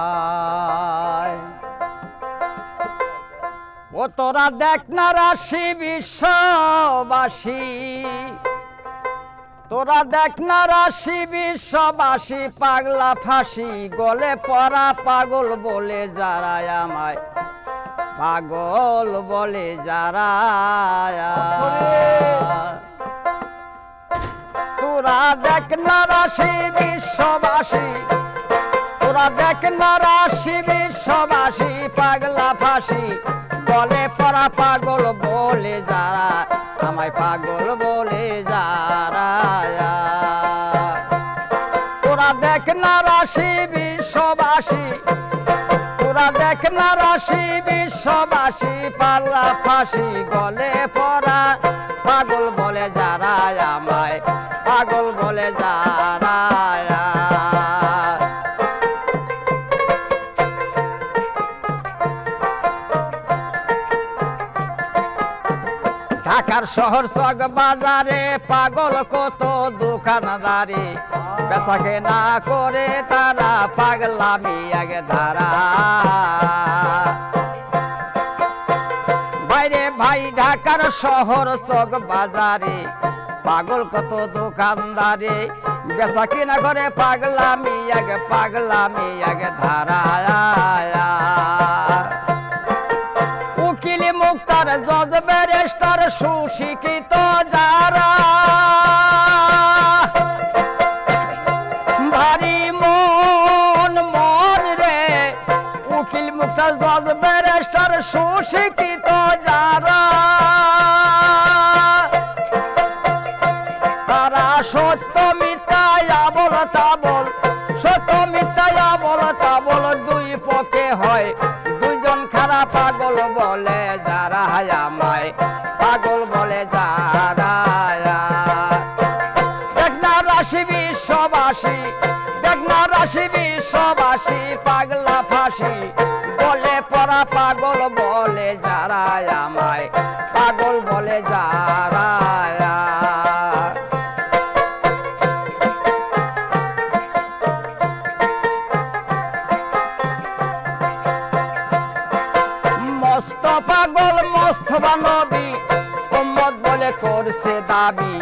খায়। ও তোরা দেখ না রাশি বিশ্ববাসী, তোরা দেখ না রাশি বিশ্ববাসী, পাগলা ফাঁসি গলে পড়া পাগল বলে যারা আমায়, পাগল বলে যারা। তোরা দেখ না রাশি বিশ্ববাসী, তোরা দেখ না রাশি বিশ্ববাসী, পাগলা ফাঁসি গলে পড়া পাগল বলে যারা আমায়, পাগল বলে যারা। তোরা দেখ না রাশি বিশ্ববাসী, তোরা দেখ না রাশি বিশ্ববাসী, পাগলা ফাঁসি গলে পড়া পাগল বলে যারা আমায়, পাগল বলে যারা। ঢাকার শহর চক বাজারে পাগল কত দোকানদারি, বেচা কেনা করে তারা পাগলামি আগে ধারা। বাইরে ভাই ঢাকার শহর চক বাজারে পাগল কত দোকানদারি, বেচা কেনা করে পাগলামি আগে ধারা। উকিল মুক্তার জজ ব্যারিস্টার সুশিক্ষিত যারা, ভারী মন মন রে। উকিল মুক্তার জজ ব্যারিস্টার সুশিক্ষিত যারা, তারা সত্য মিথ্যা আবল তাবল, সত্য মিথ্যা আবল তাবল দুই পক্ষে হয়, দুইজন খারাপ পাগল বলে যারা আমায়, পাগল বলে যারা। দেখ না রাশি বিশ্ববাসী, দেখ না রাশি বিশ্ববাসী, পাগলা ফাঁসি বলে পড়া পাগল বলে যারা আমায়, পাগল বলে যারা। মস্ত পাগল মোস্তফা নবী উম্মত বলে করছে দাবি,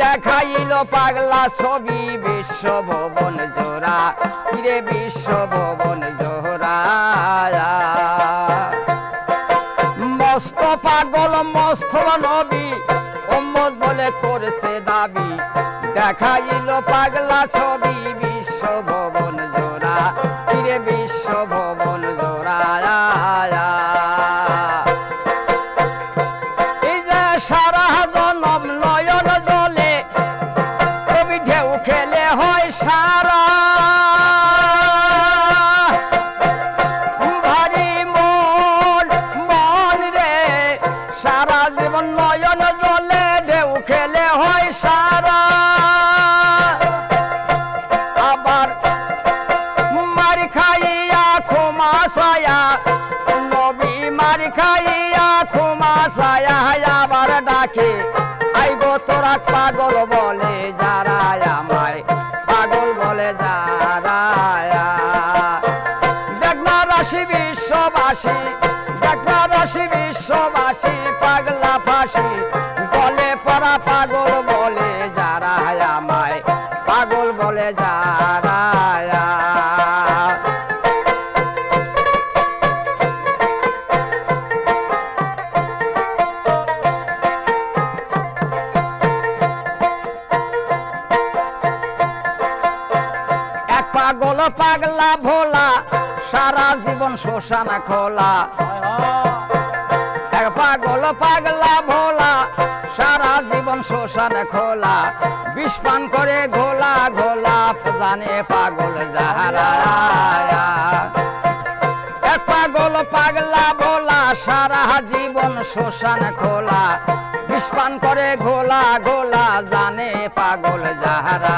দেখাইল পাগলা ছবি বিশ্বভুবন জোড়া, ফিরে বিশ্বভুবন জোড়া। মস্ত পাগল মোস্তফা নবী উম্মত বলে করছে দাবি, দেখাইল পাগলা ছবি বিশ্বভুবন জোড়া, ফিরে বিশ্বভুবন জোড়া। এই যে সারা জনম নয়ন জলে কবি ঢেউ খেলে হয় সারা, ভারী মন মন রে। সারা জীবন নয়ন জলে ঢেউ খেলে হয় সারা, আবার মার খাইয়া ক্ষমা ছায়া, নবী মার খাইয়া ক্ষমা ছায়া আবার ডাকে আইব তোরা, পাগল বলে যারা আমায়, পাগল বলে যারা। দেখ না রাশি বিশ্ববাসী, দেখ না রাশি বিশ্ববাসী, পাগলা ফাঁসি বলে পড়া পাগল বলে যারা আমায়, পাগল বলে যারা। এক পাগল পাগলা ভোলা, সারা জীবন শ্মশান খোলা। এক পাগল পাগলা ভোলা, সারা জীবন শ্মশান খোলা, বিষ পান করে ঘোলা ঘোলা, জানে পাগল যারা। এক পাগল পাগলা ভোলা, সারা জীবন শ্মশান খোলা, বিষ পান করে ঘোলা ঘোলা, জানে পাগল যারা।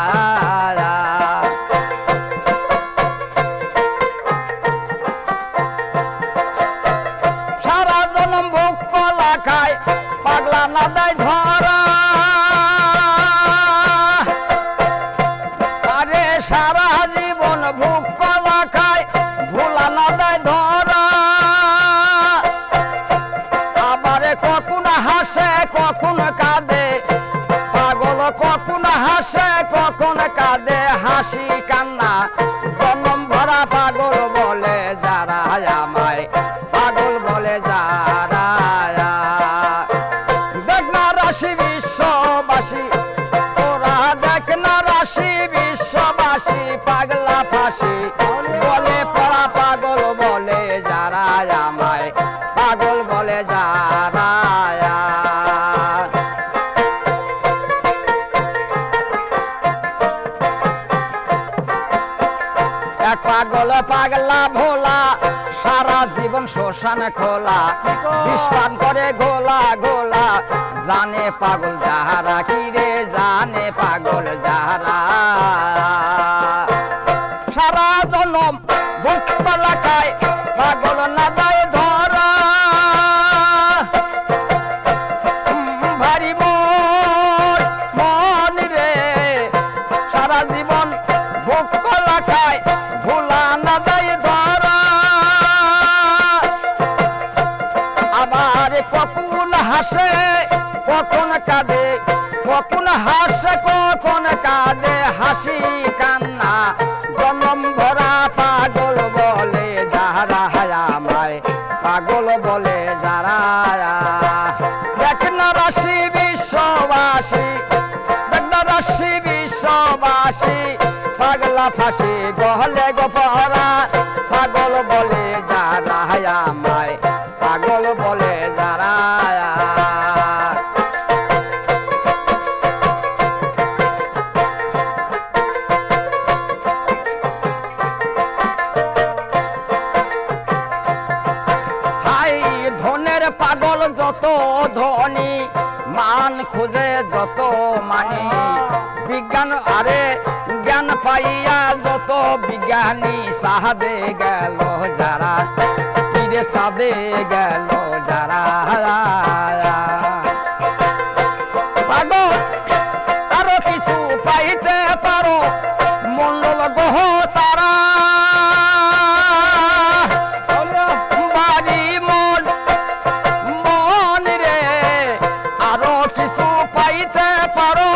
সারা জনম ভোগ কলা খায়, পাগলা না দেয় ধরা। আরে সারা কখন হাসে কখন কাঁদে হাসি কান্না জনম ভরা পাগল বলে যারা আমায় পাগল বলে যারা দেখ না রাশি বিশ্ববাসী তোরা দেখ না রাশি বিশ্ববাসী পাগলা ফাঁসি বলে পড়া পাগল বলে যারা আমায় পাগল বলে যারা এক পাগল পাগলা ভোলা সারা জীবন শ্মশান খোলা বিস্ফান করে গোলা গোলা জানে পাগল যাহারা কিরে জানে পাগল যাহারা সারা জনম বুকতলা খায় পাগল না যায় ধরা ভারী মন রে সারা জীবন বুকতলা খায় ভোলা না যায় ধরা আবার কখন হাসে কখন কাঁদে কখন হাসে কখন কাঁদে হাসি কান্না জনম ভরা পাগল বলে যারা আমায় পাগল বলে যারা দেখ না রাশি বিশ্ববাসী দেখ না রাশি বিশ্ববাসী পাগলা ফাঁসি গহলে গোপহরা পাগল বলে যারা আমায় পাগল বলে যারা পাগল যত ধনী মান খুঁজে যত মানি বিজ্ঞান আরে জ্ঞান পাইয়া যত বিজ্ঞানী সাহাদে গেল যারা তীরে সাদে গেল যারা পাগল আরো কিছু পাইতে পারো মন্ডল গ্রহ তারা পাইতে পারো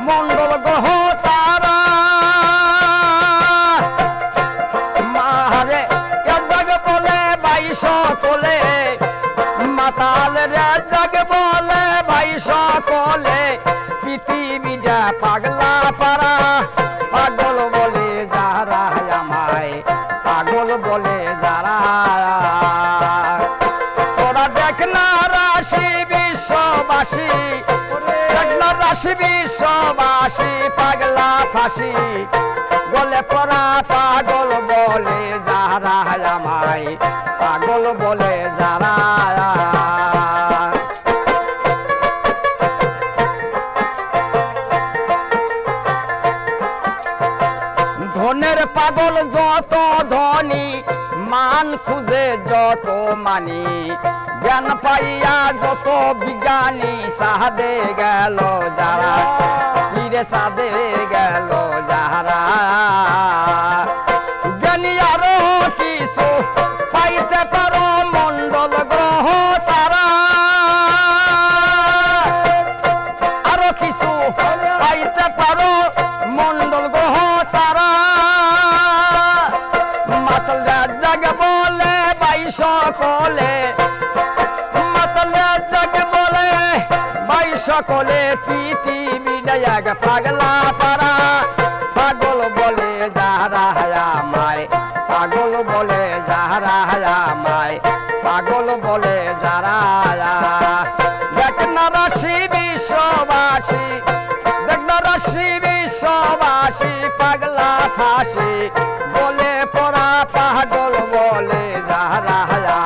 মন্ডল গ্রহ তারা মারে জাগ বলে 22 তোলে মাতাল রে জাগ বলে 22 কোলে পৃথিবীটা পাগলা পারা পাগল বলে যারা আমায় পাগল বলে যারা তোরা দেখ না রাশি বিশ্ববাসী রাশি বিশ্ববাসী পাগলা ফাঁসি বলে পড়া পাগল বলে যারা আমায় পাগল বলে যারা ধনের পাগল যত ধনী মান খুঁজে যত মানি জ্ঞান পাইয়া যত বিজ্ঞানী সাহাদে গেল যারা তীরে সাদে গেল যারা জ্ঞানী আরো কিছু পাইতে পারো মন্ডল গ্রহ তারা আরো কিছু পাইতে পারো মন্ডল গ্রহ তারা মাতাল জাগ বলে 22 কোলে সকলে পৃথিবীটা এক পাগলা পারা পাগল বলে যারা আমায় পাগল বলে যারা আমায় পাগল বলে যারা দেখ না রাশি বিশ্ববাসী দেখ না রাশি বিশ্ববাসী পাগলা ফাঁসি বলে পড়া পাগল বলে যারা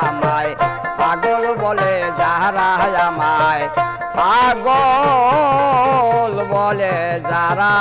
আমায় পাগল বলে যারা আমায় পাগল বলে যারা।